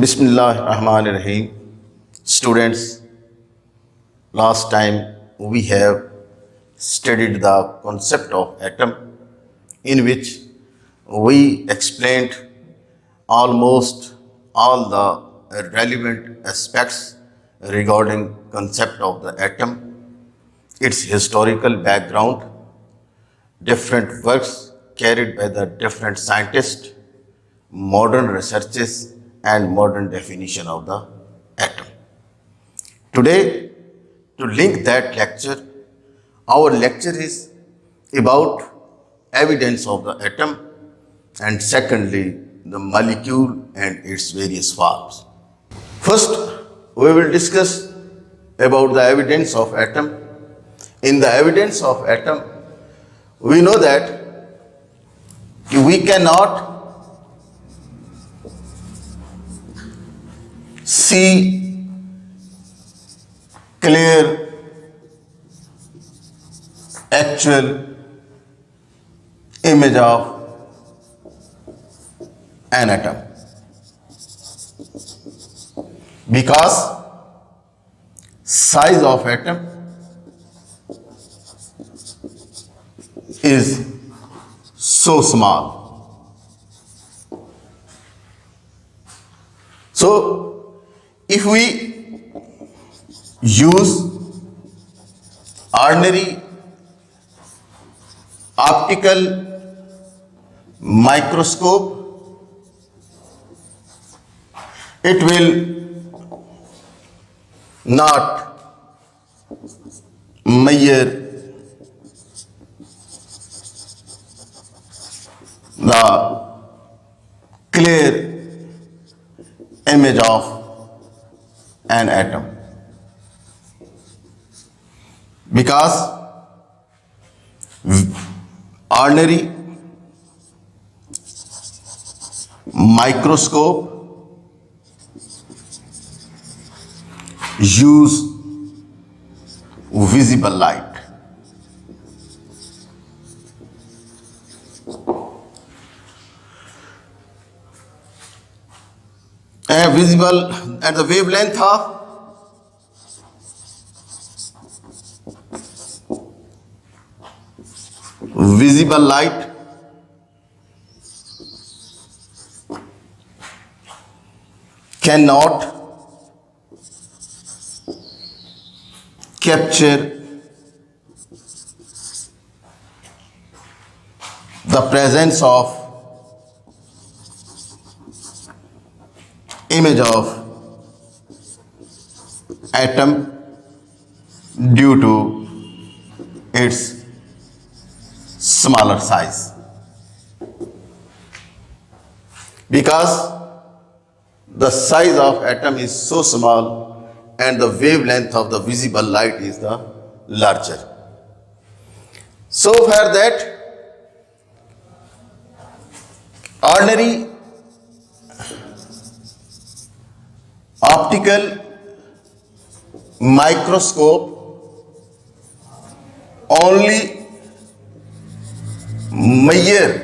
Bismillahirrahmanirrahim. Students, last time we have studied the concept of atom, in which we explained almost all the relevant aspects regarding concept of the atom, its historical background, different works carried by the different scientists, modern researches and modern definition of the atom. Today, to link that lecture, our lecture is about evidence of the atom and secondly, the molecule and its various forms. First, we will discuss about the evidence of atom. In the evidence of atom, we know that we cannot see clear actual image of an atom because size of atom is so small. So if we use ordinary optical microscope, it will not measure the clear image of an atom because ordinary microscope use visible light. Visible at the wavelength of visible light cannot capture the presence of image of atom due to its smaller size. Because the size of atom is so small and the wavelength of the visible light is the larger. So for that, ordinary optical microscope only measure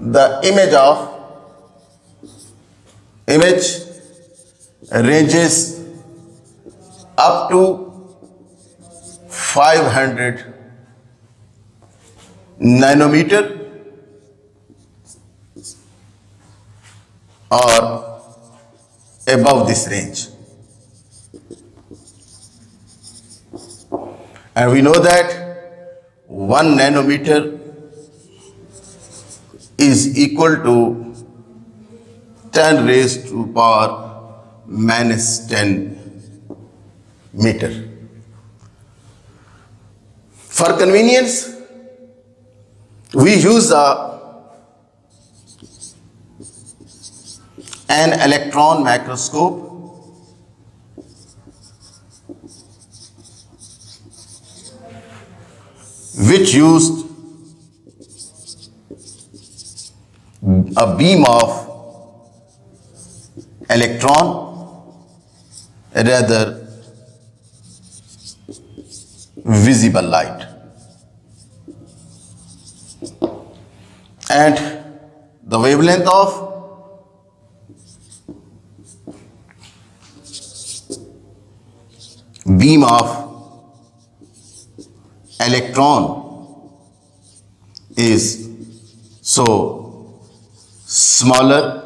the image ranges up to 500 nanometer or above this range. And we know that 1 nanometer is equal to 10 raised to power minus 10 meter. For convenience, we use an electron microscope which used a beam of electron rather visible light, and the wavelength of beam of electron is so smaller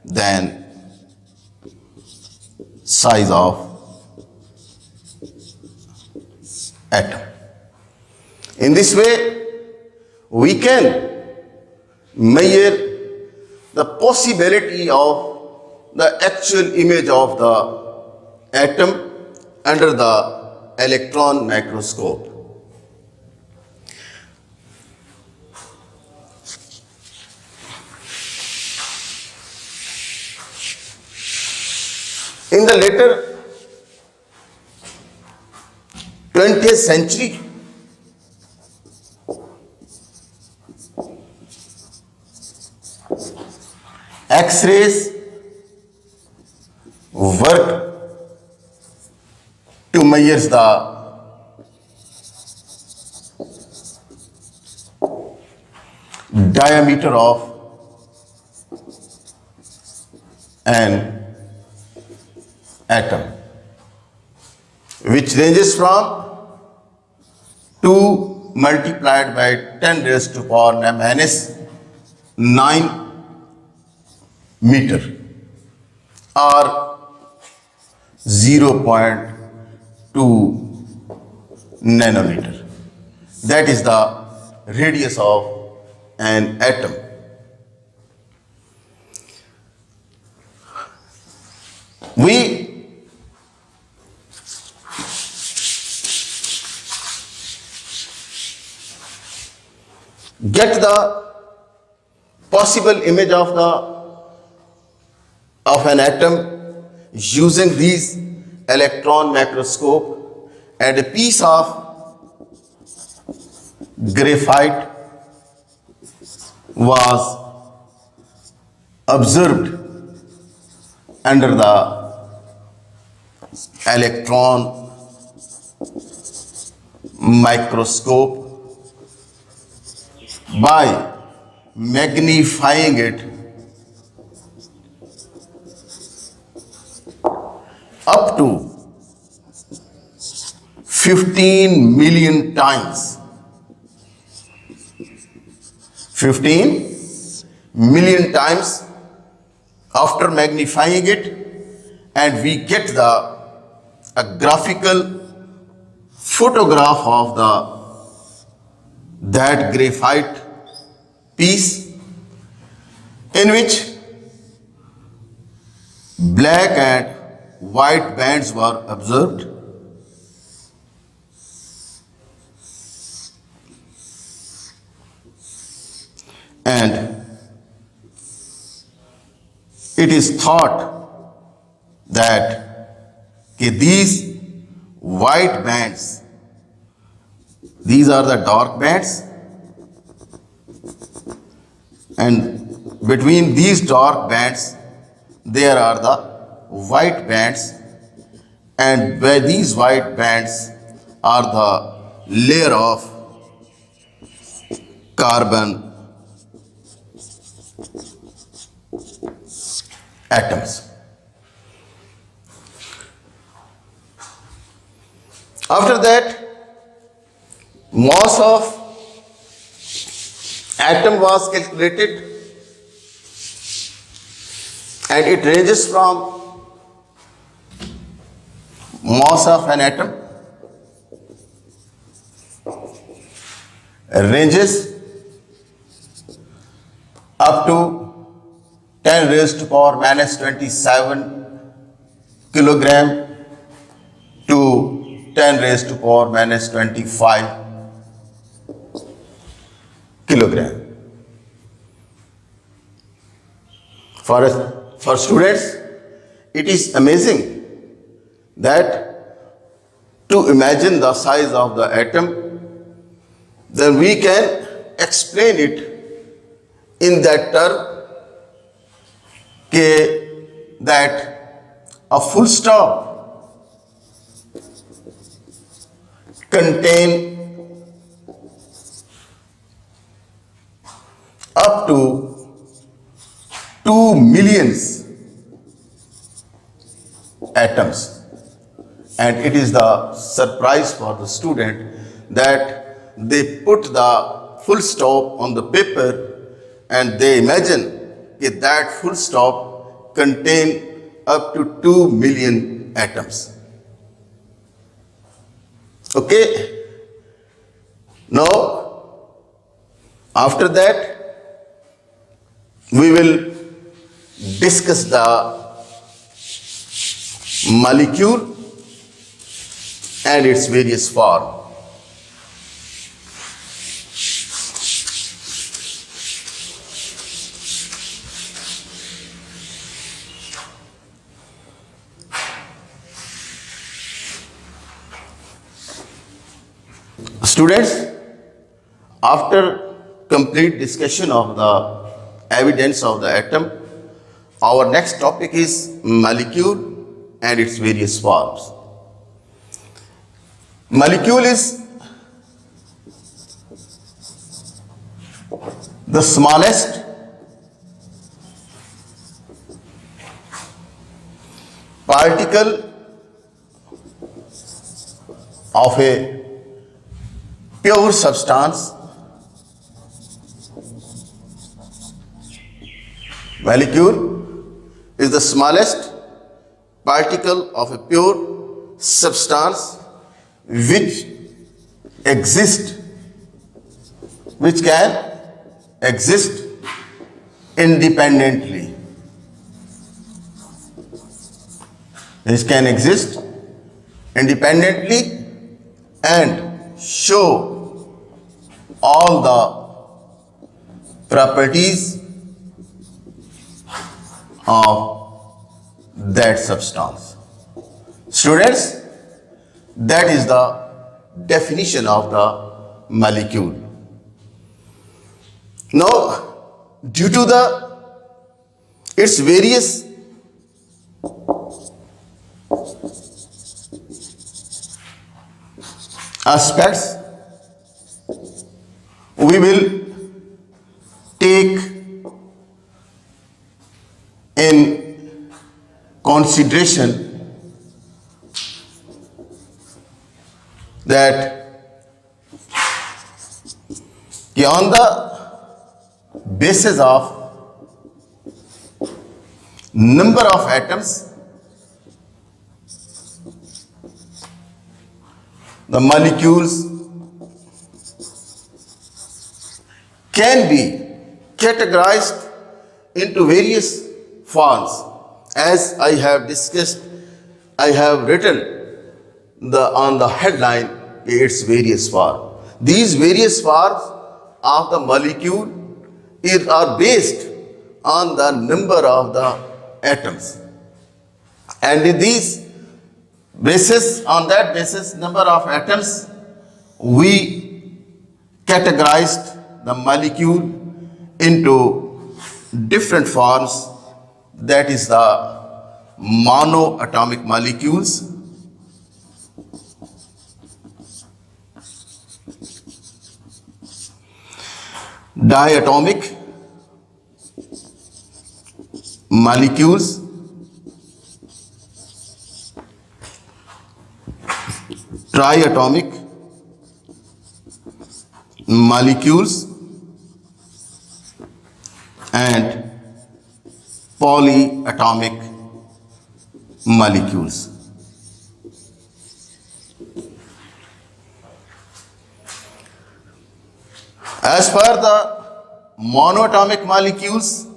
than size of atom. In this way, we can measure the possibility of the actual image of the atom under the electron microscope. In the later 20th century, X-rays worked to measure the diameter of an atom, which ranges from 2 multiplied by 10 raised to power minus 9 meter or 0.2 nanometer. That is the radius of an atom. We get the possible image of an atom using these electron microscope, and a piece of graphite was observed under the electron microscope. By magnifying it up to 15 million times. 15 million times after magnifying it, and we get a graphical photograph of that graphite piece, in which black and white bands were observed. And it is thought that these white bands, these are the dark bands, and between these dark bands there are the white bands, and where these white bands are the layer of carbon atoms. After that, mass of atom was calculated, and it ranges from mass of an atom ranges up to 10 raised to power minus 27 kilogram to 10 raised to power minus 25 kilogram. For students, it is amazing that to imagine the size of the atom, then we can explain it in that term that a full stop contain up to 2 millions atoms. And it is the surprise for the student that they put the full stop on the paper and they imagine that full stop contain up to 2 million atoms. Okay. Now, after that, we will discuss the molecule and its various form. Students, after complete discussion of the evidence of the atom, our next topic is molecule and its various forms. Molecule is the smallest particle of a pure substance. Molecule is the smallest particle of a pure substance which can exist independently. Which can exist independently and show all the properties of that substance. Students, that is the definition of the molecule. Now, due to its various aspects, we will take in consideration that on the basis of number of atoms, the molecules can be categorized into various forms. As I have discussed, I have written on the headline its various forms. These various forms of the molecule are based on the number of the atoms. And on that basis, number of atoms, we categorized the molecule into different forms. That is the monoatomic molecules, diatomic molecules, triatomic molecules, and polyatomic molecules. As per the monoatomic molecules,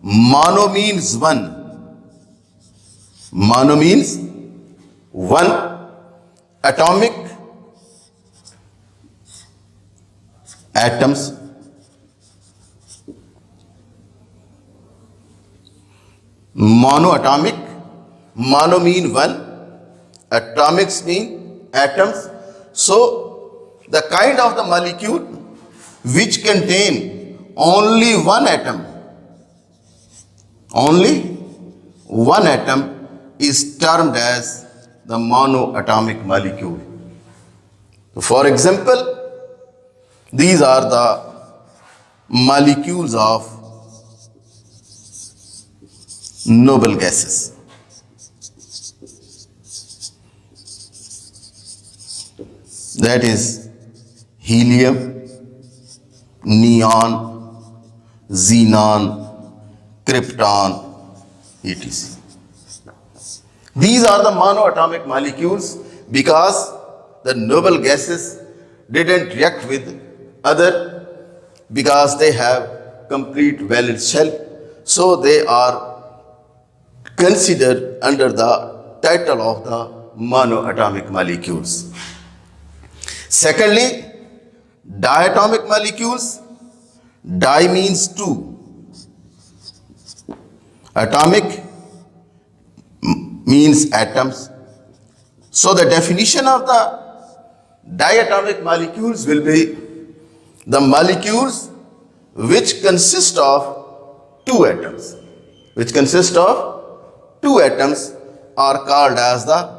mono means one. Mono means one. Atomic, atoms. Monoatomic, mono mean one, atomics mean atoms. So the kind of the molecule which contain only one atom is termed as the monoatomic molecule. For example, these are the molecules of noble gases. that is helium, neon, xenon, krypton, etc. These are the monoatomic molecules because the noble gases didn't react with other because they have complete valence shell, so they are considered under the title of the monoatomic molecules. Secondly, diatomic molecules. Di means two. Atomic means atoms. So the definition of the diatomic molecules will be the molecules which consist of two atoms. Which consist of two atoms are called as the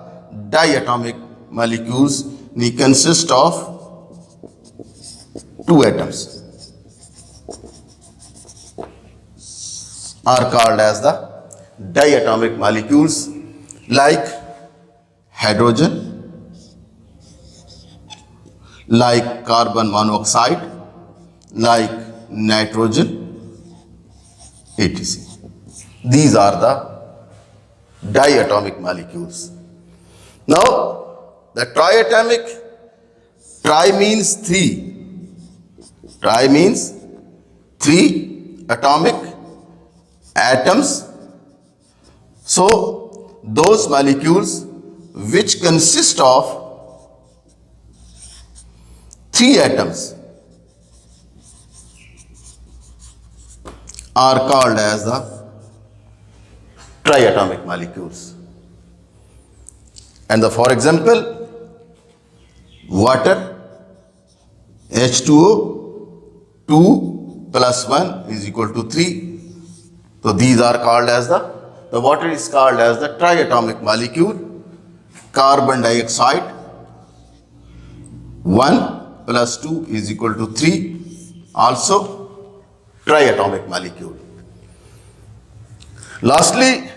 diatomic molecules. They consist of two atoms are called as the diatomic molecules, like hydrogen, like carbon monoxide, like nitrogen, etc. These are the diatomic molecules. Now, the triatomic, tri means three. Tri means three atomic atoms. So, those molecules which consist of three atoms are called as the triatomic molecules. And for example, water, H2O, 2 plus 1 is equal to 3. So these are called as the water is called as the triatomic molecule. Carbon dioxide, 1 plus 2 is equal to 3, also triatomic molecule. Lastly,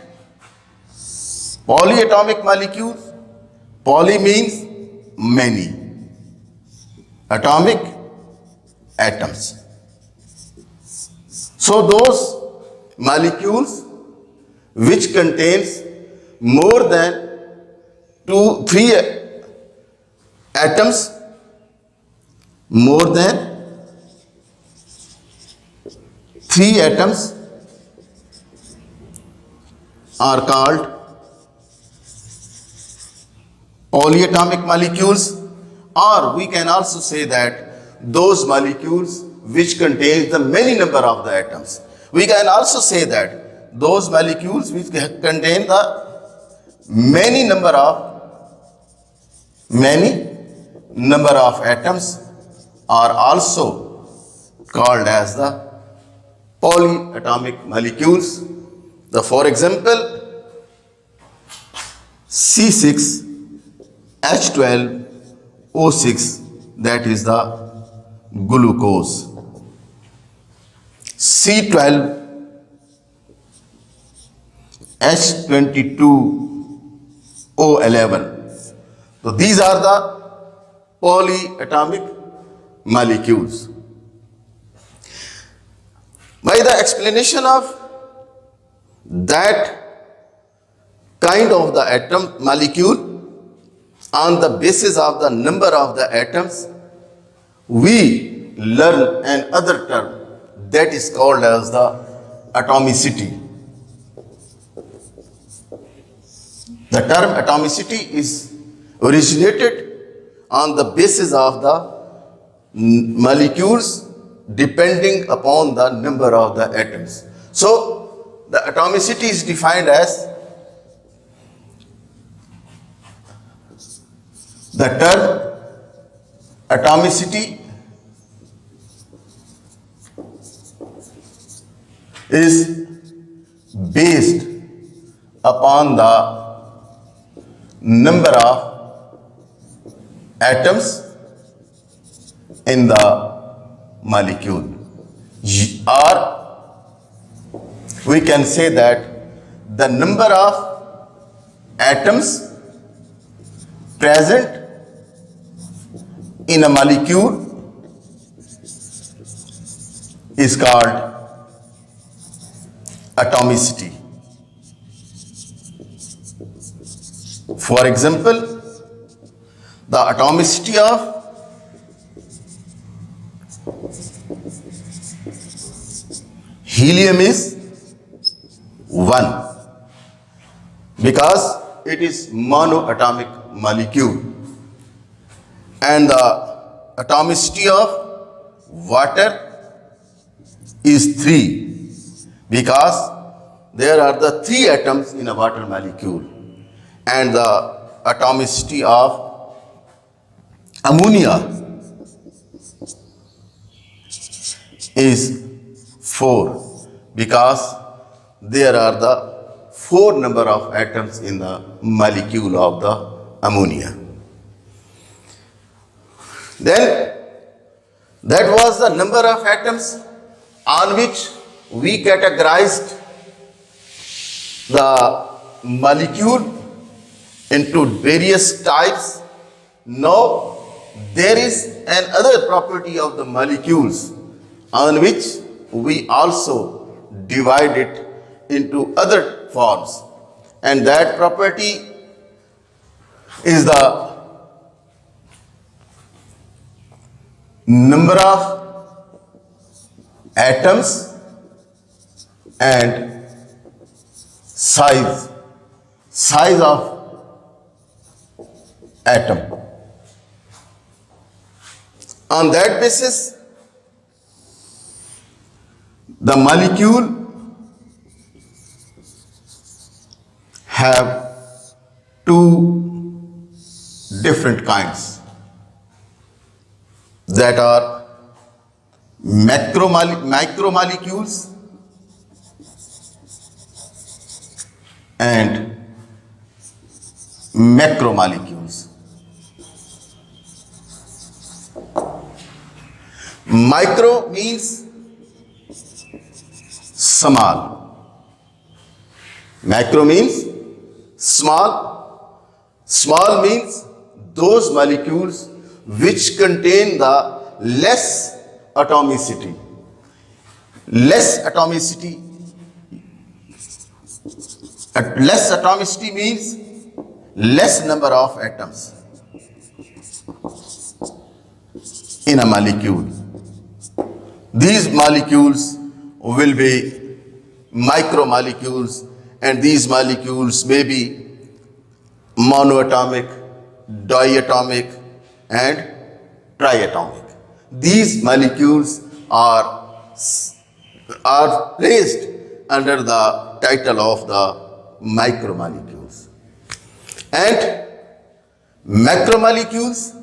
polyatomic molecules. Poly means many. Atomic, atoms. So those molecules which contains more than 3 atoms, more than 3 atoms are called polyatomic molecules, or we can also say that those molecules which contain the many number of the atoms. We can also say that those molecules which contain the many number of atoms are also called as the polyatomic molecules. For example, C6H12O6, that is the glucose. C12H22O11. So these are the polyatomic molecules. By the explanation of that kind of the atom molecule on the basis of the number of the atoms, we learn another term that is called as the atomicity. The term atomicity is originated on the basis of the molecules depending upon the number of the atoms. So, the atomicity is defined as the term atomicity is based upon the number of atoms in the molecule, or we can say that the number of atoms present in a molecule is called atomicity. For example, the atomicity of helium is 1 because it is monoatomic molecule, and the atomicity of water is 3 because there are the 3 atoms in a water molecule, and the atomicity of ammonia is 4 because there are the 4 number of atoms in the molecule of the ammonia. Then that was the number of atoms on which we categorized the molecule into various types. Now there is another property of the molecules on which we also divide it into other forms, and that property is the number of atoms and size of atom. On that basis, the molecule have 2 different kinds, that are macromolecules and macromolecules. Micro means small. Macro means small. Small means those molecules which contain the less atomicity. Less atomicity means less number of atoms in a molecule. These molecules will be micromolecules, and these molecules may be monoatomic, diatomic, and triatomic. These molecules are placed under the title of the micromolecules. And macromolecules,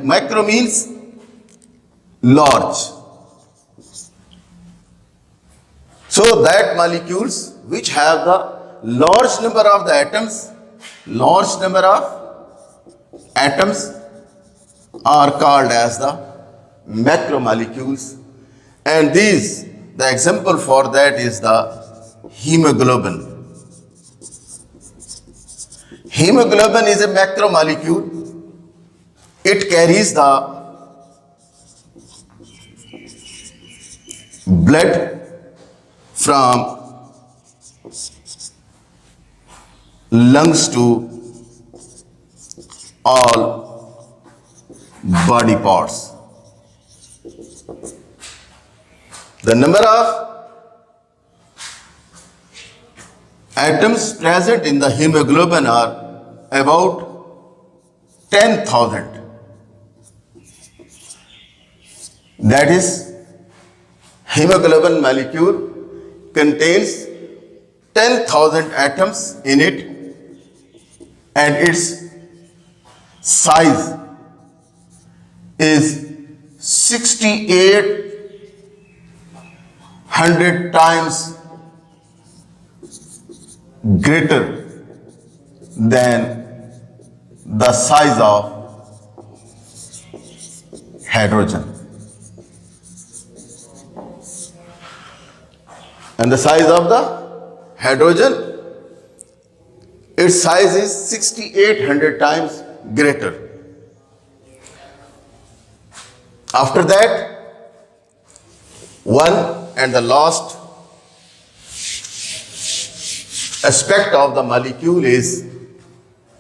macro means large. So that molecules which have the large number of the atoms are called as the macromolecules, and the example for that is the hemoglobin. Hemoglobin is a macromolecule. It carries the blood from lungs to all body parts. The number of atoms present in the hemoglobin are about 10,000. That is, hemoglobin molecule contains 10,000 atoms in it, and its size is 6,800 times greater than the size of hydrogen. And the size of the hydrogen, its size is 6,800 times greater. After that, one and the last aspect of the molecule is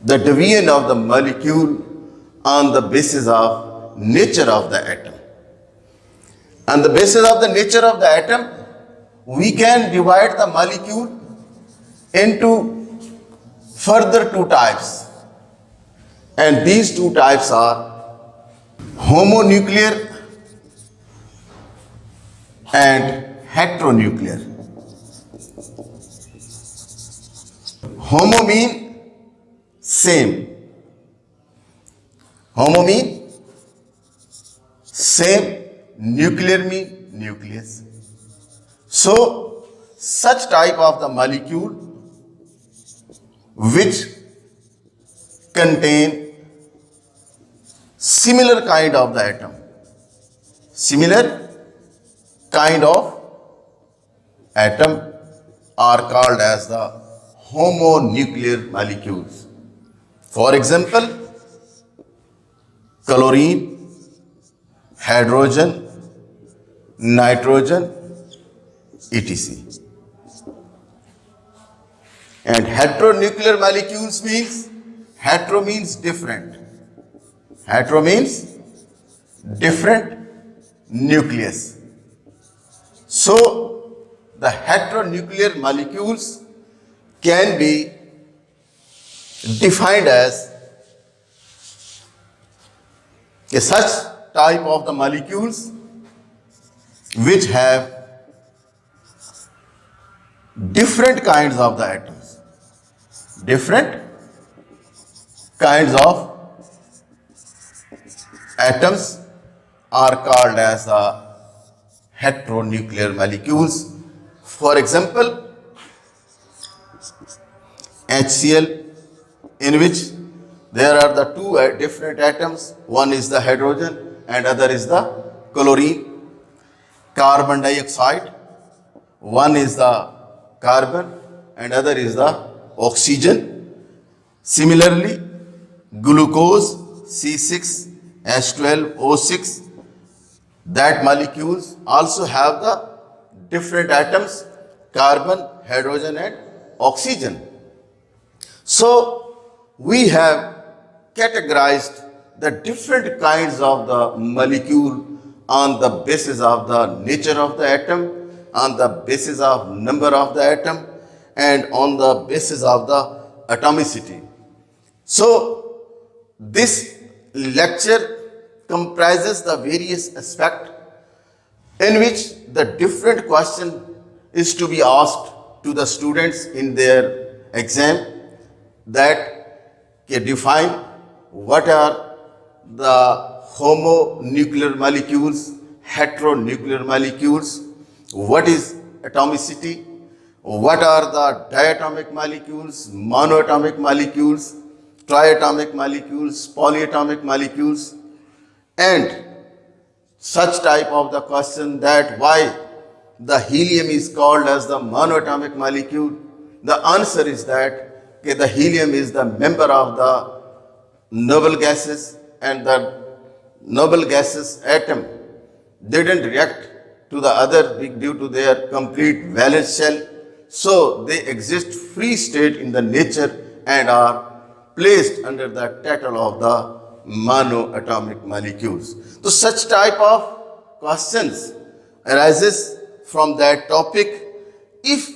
the division of the molecule on the basis of nature of the atom. On the basis of the nature of the atom, we can divide the molecule into further two types. And these two types are homonuclear and heteronuclear. Homo mean same. Homo mean same. Nuclear mean nucleus. So, such type of the molecule which contain similar kind of the atom, similar kind of atom are called as the homonuclear molecules. For example, chlorine, hydrogen, nitrogen, etc. And heteronuclear molecules means, hetero means different. Hetero means different nucleus. So, the heteronuclear molecules can be defined as a such type of the molecules which have different kinds of the atoms. Different kinds of atoms are called as the heteronuclear molecules. For example, HCl, in which there are the two different atoms. One is the hydrogen and other is the chlorine. Carbon dioxide, one is the carbon and other is the oxygen. Similarly, glucose C6H12O6, that molecules also have the different atoms, carbon, hydrogen and oxygen. So, we have categorized the different kinds of the molecule on the basis of the nature of the atom, on the basis of number of the atom, and on the basis of the atomicity. So, this lecture comprises the various aspects in which the different question is to be asked to the students in their exam, that can define what are the homonuclear molecules, heteronuclear molecules, what is atomicity, what are the diatomic molecules, monoatomic molecules, triatomic molecules, polyatomic molecules, and such type of the question that why the helium is called as the monoatomic molecule. The answer is that the helium is the member of the noble gases, and the noble gases atom didn't react to the other due to their complete valence shell. So they exist free state in the nature and are placed under the title of the monoatomic molecules. So such type of questions arises from that topic. If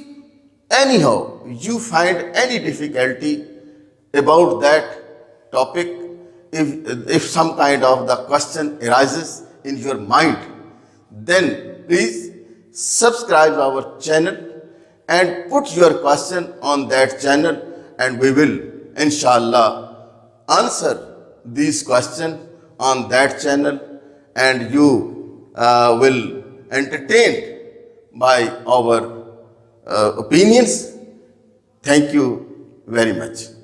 anyhow you find any difficulty about that topic, if some kind of the question arises in your mind, then please subscribe our channel and put your question on that channel, and we will inshallah answer these questions on that channel, and you will entertained by our opinions. Thank you very much.